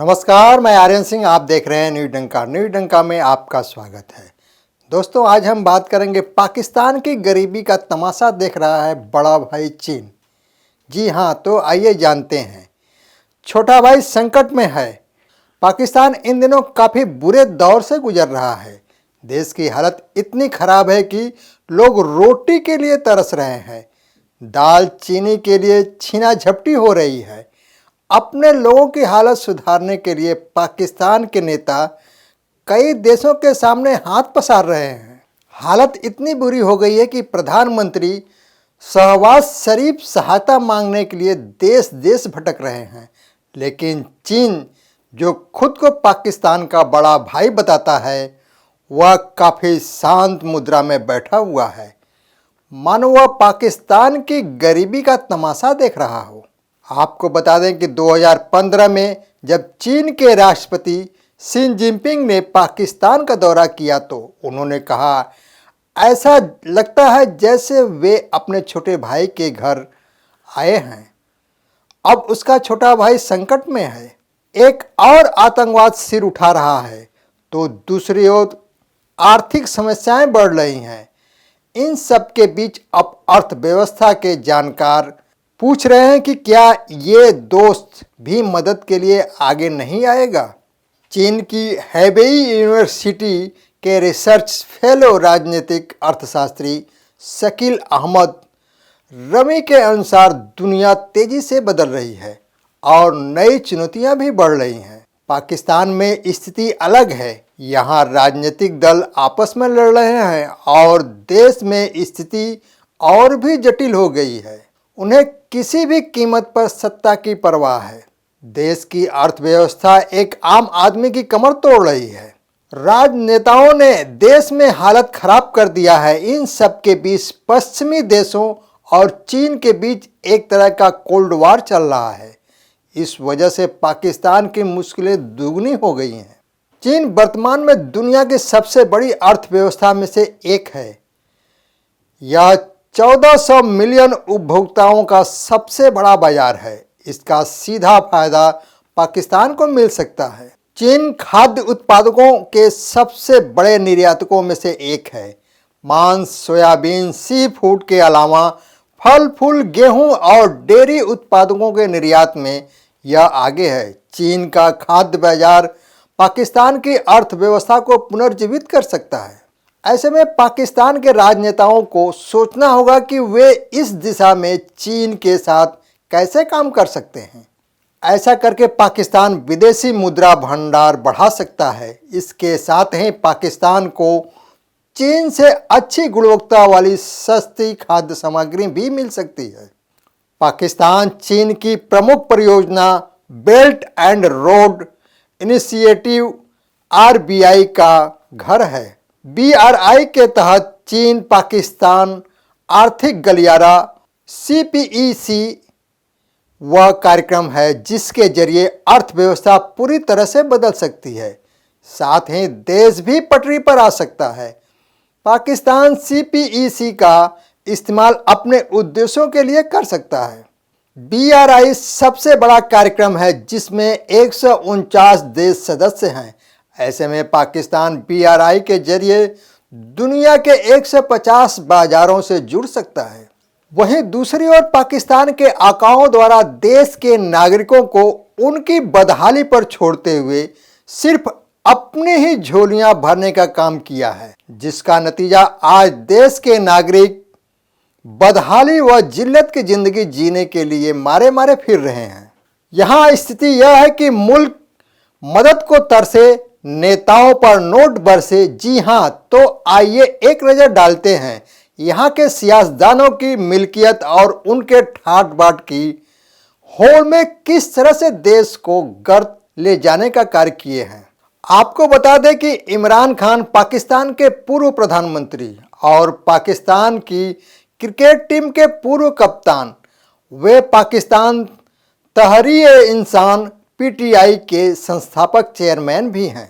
नमस्कार, मैं आर्यन सिंह। आप देख रहे हैं न्यू डंका। न्यू डंका में आपका स्वागत है। दोस्तों, आज हम बात करेंगे पाकिस्तान की गरीबी का तमाशा देख रहा है बड़ा भाई चीन। जी हाँ, तो आइए जानते हैं। छोटा भाई संकट में है। पाकिस्तान इन दिनों काफ़ी बुरे दौर से गुजर रहा है। देश की हालत इतनी खराब है कि लोग रोटी के लिए तरस रहे हैं। दाल चीनी के लिए छीना झपटी हो रही है। अपने लोगों की हालत सुधारने के लिए पाकिस्तान के नेता कई देशों के सामने हाथ पसार रहे हैं। हालत इतनी बुरी हो गई है कि प्रधानमंत्री शहबाज शरीफ सहायता मांगने के लिए देश देश भटक रहे हैं। लेकिन चीन, जो खुद को पाकिस्तान का बड़ा भाई बताता है, वह काफ़ी शांत मुद्रा में बैठा हुआ है, मानो वह पाकिस्तान की गरीबी का तमाशा देख रहा हो। आपको बता दें कि 2015 में जब चीन के राष्ट्रपति शी जिनपिंग ने पाकिस्तान का दौरा किया तो उन्होंने कहा, ऐसा लगता है जैसे वे अपने छोटे भाई के घर आए हैं। अब उसका छोटा भाई संकट में है। एक और आतंकवाद सिर उठा रहा है तो दूसरी ओर आर्थिक समस्याएं बढ़ रही हैं। इन सब के बीच अब अर्थव्यवस्था के जानकार पूछ रहे हैं कि क्या ये दोस्त भी मदद के लिए आगे नहीं आएगा। चीन की हेबेई यूनिवर्सिटी के रिसर्च फेलो राजनीतिक अर्थशास्त्री शकील अहमद रमी के अनुसार दुनिया तेजी से बदल रही है और नई चुनौतियां भी बढ़ रही हैं। पाकिस्तान में स्थिति अलग है। यहाँ राजनीतिक दल आपस में लड़ रहे हैं और देश में स्थिति और भी जटिल हो गई है। उन्हें किसी भी कीमत पर सत्ता की परवाह है। देश की अर्थव्यवस्था एक आम आदमी की कमर तोड़ रही है। राजनेताओं ने देश में हालत खराब कर दिया है। इन सब के बीच पश्चिमी देशों और चीन के बीच एक तरह का कोल्ड वॉर चल रहा है। इस वजह से पाकिस्तान की मुश्किलें दुगनी हो गई हैं। चीन वर्तमान में दुनिया की सबसे बड़ी अर्थव्यवस्था में से एक है। यह 1400 मिलियन उपभोक्ताओं का सबसे बड़ा बाजार है। इसका सीधा फायदा पाकिस्तान को मिल सकता है। चीन खाद्य उत्पादकों के सबसे बड़े निर्यातकों में से एक है। मांस, सोयाबीन, सी फूड के अलावा फल फूल, गेहूं और डेयरी उत्पादकों के निर्यात में यह आगे है। चीन का खाद्य बाजार पाकिस्तान की अर्थव्यवस्था को पुनर्जीवित कर सकता है। ऐसे में पाकिस्तान के राजनेताओं को सोचना होगा कि वे इस दिशा में चीन के साथ कैसे काम कर सकते हैं। ऐसा करके पाकिस्तान विदेशी मुद्रा भंडार बढ़ा सकता है। इसके साथ ही पाकिस्तान को चीन से अच्छी गुणवत्ता वाली सस्ती खाद्य सामग्री भी मिल सकती है। पाकिस्तान चीन की प्रमुख परियोजना belt and road initiative (RBI) का घर है। BRI के तहत चीन पाकिस्तान आर्थिक गलियारा CPEC वह कार्यक्रम है जिसके जरिए अर्थव्यवस्था पूरी तरह से बदल सकती है। साथ ही देश भी पटरी पर आ सकता है। पाकिस्तान CPEC का इस्तेमाल अपने उद्देश्यों के लिए कर सकता है। BRI सबसे बड़ा कार्यक्रम है जिसमें 149 देश सदस्य हैं। ऐसे में पाकिस्तान BRI के जरिए दुनिया के 150 बाजारों से जुड़ सकता है। वहीं दूसरी ओर पाकिस्तान के आकाओं द्वारा देश के नागरिकों को उनकी बदहाली पर छोड़ते हुए सिर्फ अपनी ही झोलियां भरने का काम किया है, जिसका नतीजा आज देश के नागरिक बदहाली व जिल्लत की जिंदगी जीने के लिए मारे मारे फिर रहे हैं। यहाँ स्थिति यह है कि मुल्क मदद को तरसे, नेताओं पर नोट बरसे। जी हाँ, तो आइए एक नज़र डालते हैं यहाँ के सियासतदानों की मिल्कियत और उनके ठाट बाट की होड़ में किस तरह से देश को गर्त ले जाने का कार्य किए हैं। आपको बता दें कि इमरान खान पाकिस्तान के पूर्व प्रधानमंत्री और पाकिस्तान की क्रिकेट टीम के पूर्व कप्तान, वे पाकिस्तान तहरीर-ए-इंसाफ PTI के संस्थापक चेयरमैन भी हैं।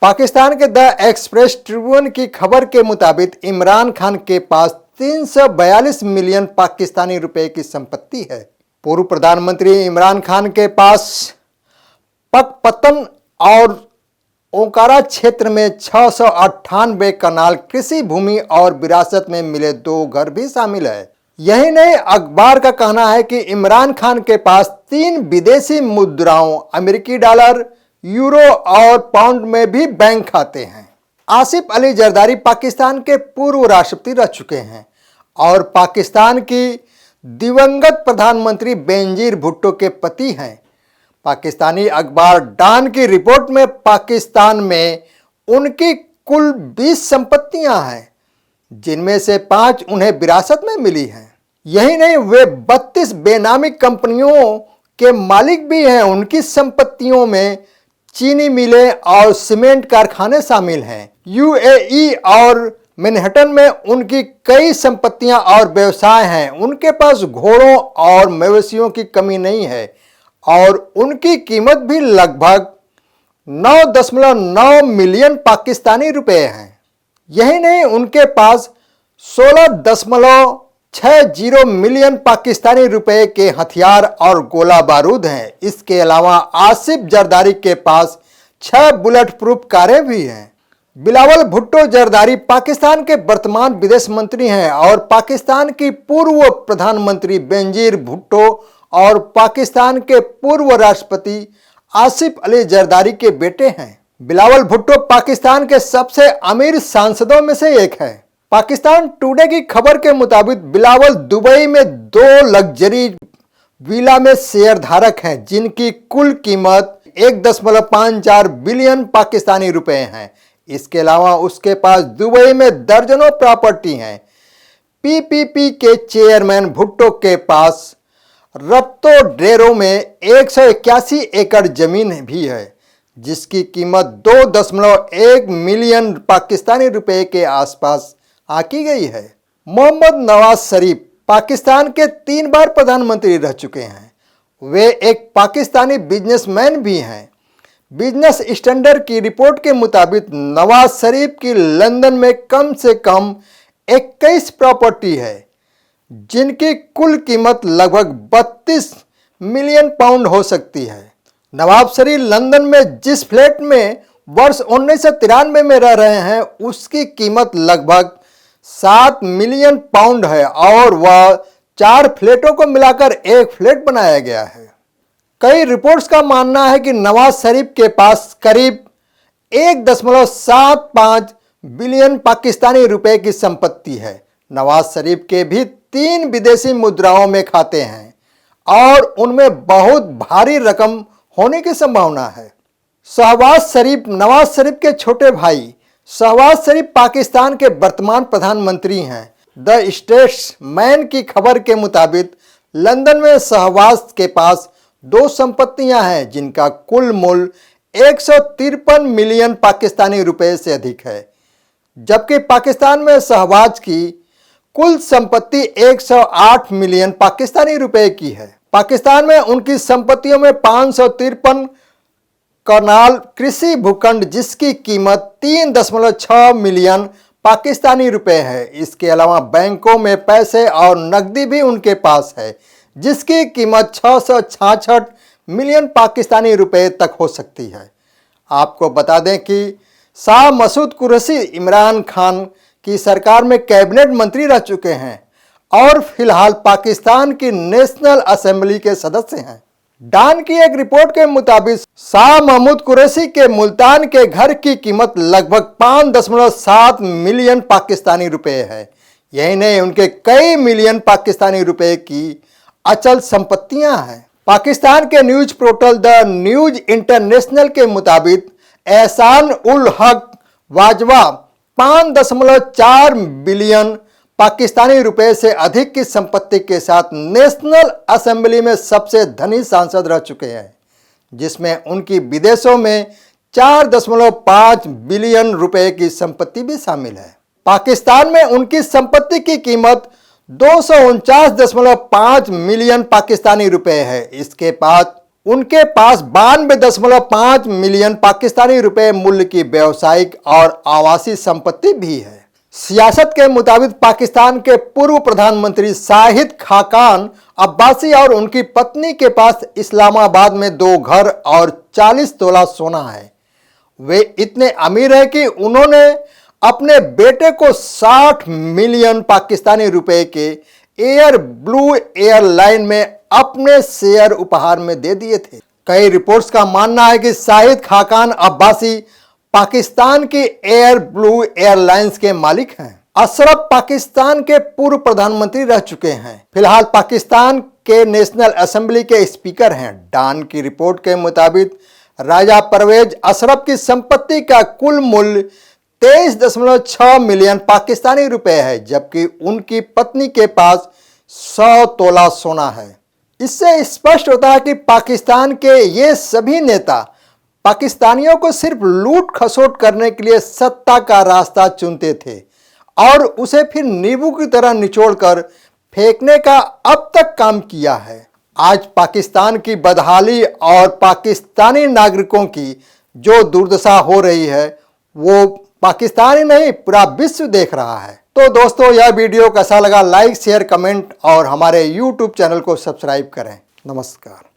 पाकिस्तान के द एक्सप्रेस ट्रिब्यून की खबर के मुताबिक इमरान खान के पास 342 मिलियन पाकिस्तानी रुपए की संपत्ति है। पूर्व प्रधानमंत्री इमरान खान के पास पकपतन और ओंकारा क्षेत्र में 698 कनाल कृषि भूमि और विरासत में मिले 2 घर भी शामिल है। यही नहीं, अखबार का कहना है कि इमरान खान के पास 3 विदेशी मुद्राओं अमेरिकी डॉलर, यूरो और पाउंड में भी बैंक खाते हैं। आसिफ अली जरदारी पाकिस्तान के पूर्व राष्ट्रपति रह चुके हैं और पाकिस्तान की दिवंगत प्रधानमंत्री बेनजीर भुट्टो के पति हैं। पाकिस्तानी अखबार डॉन की रिपोर्ट में पाकिस्तान में उनकी कुल 20 संपत्तियां हैं, जिनमें से 5 उन्हें विरासत में मिली हैं। यही नहीं, वे 32 बेनामी कंपनियों के मालिक भी हैं। उनकी संपत्तियों में चीनी मिलें और सीमेंट कारखाने शामिल हैं। यूएई और मैनहट्टन में उनकी कई संपत्तियां और व्यवसाय हैं। उनके पास घोड़ों और मवेशियों की कमी नहीं है और उनकी कीमत भी लगभग 9.9 मिलियन पाकिस्तानी रुपए है। यही नहीं, उनके पास 16.60 मिलियन पाकिस्तानी रुपए के हथियार और गोला बारूद हैं। इसके अलावा आसिफ जरदारी के पास 6 बुलेट प्रूफ कारें भी हैं। बिलावल भुट्टो जरदारी पाकिस्तान के वर्तमान विदेश मंत्री हैं और पाकिस्तान की पूर्व प्रधानमंत्री बेनजीर भुट्टो और पाकिस्तान के पूर्व राष्ट्रपति आसिफ अली जरदारी के बेटे हैं। बिलावल भुट्टो पाकिस्तान के सबसे अमीर सांसदों में से एक है। पाकिस्तान टुडे की खबर के मुताबिक बिलावल दुबई में 2 लग्जरी विला में शेयर धारक हैं, जिनकी कुल कीमत 1.54 बिलियन पाकिस्तानी रुपए हैं। इसके अलावा उसके पास दुबई में दर्जनों प्रॉपर्टी हैं। पीपीपी के चेयरमैन भुट्टो के पास रत्तो डेरो में 181 एकड़ जमीन भी है, जिसकी कीमत 2.1 मिलियन पाकिस्तानी रुपए के आसपास आंकी गई है। मोहम्मद नवाज शरीफ पाकिस्तान के 3 बार प्रधानमंत्री रह चुके हैं। वे एक पाकिस्तानी बिजनेसमैन भी हैं। बिजनेस स्टैंडर्ड की रिपोर्ट के मुताबिक नवाज शरीफ की लंदन में कम से कम 21 प्रॉपर्टी है, जिनकी कुल कीमत लगभग 32 मिलियन पाउंड हो सकती है। नवाज शरीफ लंदन में जिस फ्लैट में वर्ष 1993 में रह रहे हैं, उसकी कीमत लगभग 7 मिलियन पाउंड है और वह 4 फ्लैटों को मिलाकर एक फ्लैट बनाया गया है। कई रिपोर्ट्स का मानना है कि नवाज शरीफ के पास करीब 1.75 बिलियन पाकिस्तानी रुपए की संपत्ति है। नवाज शरीफ के भी 3 विदेशी मुद्राओं में खाते हैं और उनमें बहुत भारी रकम होने की संभावना है। शहबाज शरीफ नवाज शरीफ के छोटे भाई शहबाज शरीफ पाकिस्तान के वर्तमान प्रधानमंत्री हैं। द स्टेट्समैन की खबर के मुताबिक लंदन में शहबाज के पास 2 संपत्तियां हैं, जिनका कुल मूल्य 153 मिलियन पाकिस्तानी रुपए से अधिक है, जबकि पाकिस्तान में शहबाज की कुल संपत्ति 108 मिलियन पाकिस्तानी रुपए की है। पाकिस्तान में उनकी संपत्तियों में 553 कनाल कृषि भूखंड, जिसकी कीमत 3.6 मिलियन पाकिस्तानी रुपए है। इसके अलावा बैंकों में पैसे और नकदी भी उनके पास है, जिसकी कीमत 666 मिलियन पाकिस्तानी रुपए तक हो सकती है। आपको बता दें कि शाह मसूद कुरैशी इमरान खान की सरकार में कैबिनेट मंत्री रह चुके हैं और फिलहाल पाकिस्तान की नेशनल असेंबली के सदस्य हैं। डॉन की एक रिपोर्ट के मुताबिक शाह महमूद कुरैशी के मुल्तान के घर की कीमत लगभग 5.7 मिलियन पाकिस्तानी रुपए है। यही नहीं, उनके कई मिलियन पाकिस्तानी रुपए की अचल संपत्तियां हैं। पाकिस्तान के news portal the news international के मुताबिक एहसान उल हक वाजवा 5.4 बिलियन पाकिस्तानी रुपए से अधिक की संपत्ति के साथ नेशनल असेंबली में सबसे धनी सांसद रह चुके हैं, जिसमें उनकी विदेशों में 4.5 बिलियन रुपए की संपत्ति भी शामिल है। पाकिस्तान में उनकी संपत्ति की कीमत 249.5 मिलियन पाकिस्तानी रुपए है। इसके बाद उनके पास 92.5 मिलियन पाकिस्तानी रुपए मूल्य की व्यावसायिक और आवासीय संपत्ति भी है। सियासत के मुताबिक पाकिस्तान के पूर्व प्रधानमंत्री शाहिद खाकान अब्बासी और उनकी पत्नी के पास इस्लामाबाद में 2 घर और 40 तोला सोना है। वे इतने अमीर हैं कि उन्होंने अपने बेटे को 60 मिलियन पाकिस्तानी रुपए के एयर ब्लू एयरलाइन में अपने शेयर उपहार में दे दिए थे। कई रिपोर्ट्स का मानना है कि शाहिद खाकान अब्बासी पाकिस्तान की एयर ब्लू एयरलाइंस के मालिक हैं। अशरफ पाकिस्तान के पूर्व प्रधानमंत्री रह चुके हैं। फिलहाल पाकिस्तान के नेशनल असेंबली के स्पीकर हैं। डॉन की रिपोर्ट के मुताबिक राजा परवेज अशरफ की संपत्ति का कुल मूल्य 23.6 मिलियन पाकिस्तानी रुपए है, जबकि उनकी पत्नी के पास 100 तोला सोना है। इससे स्पष्ट होता है कि पाकिस्तान के ये सभी नेता पाकिस्तानियों को सिर्फ लूट खसोट करने के लिए सत्ता का रास्ता चुनते थे और उसे फिर नींबू की तरह निचोड़कर फेंकने का अब तक काम किया है। आज पाकिस्तान की बदहाली और पाकिस्तानी नागरिकों की जो दुर्दशा हो रही है वो पाकिस्तान ही नहीं पूरा विश्व देख रहा है। तो दोस्तों, यह वीडियो कैसा लगा लाइक शेयर कमेंट और हमारे YouTube चैनल को सब्सक्राइब करें। नमस्कार।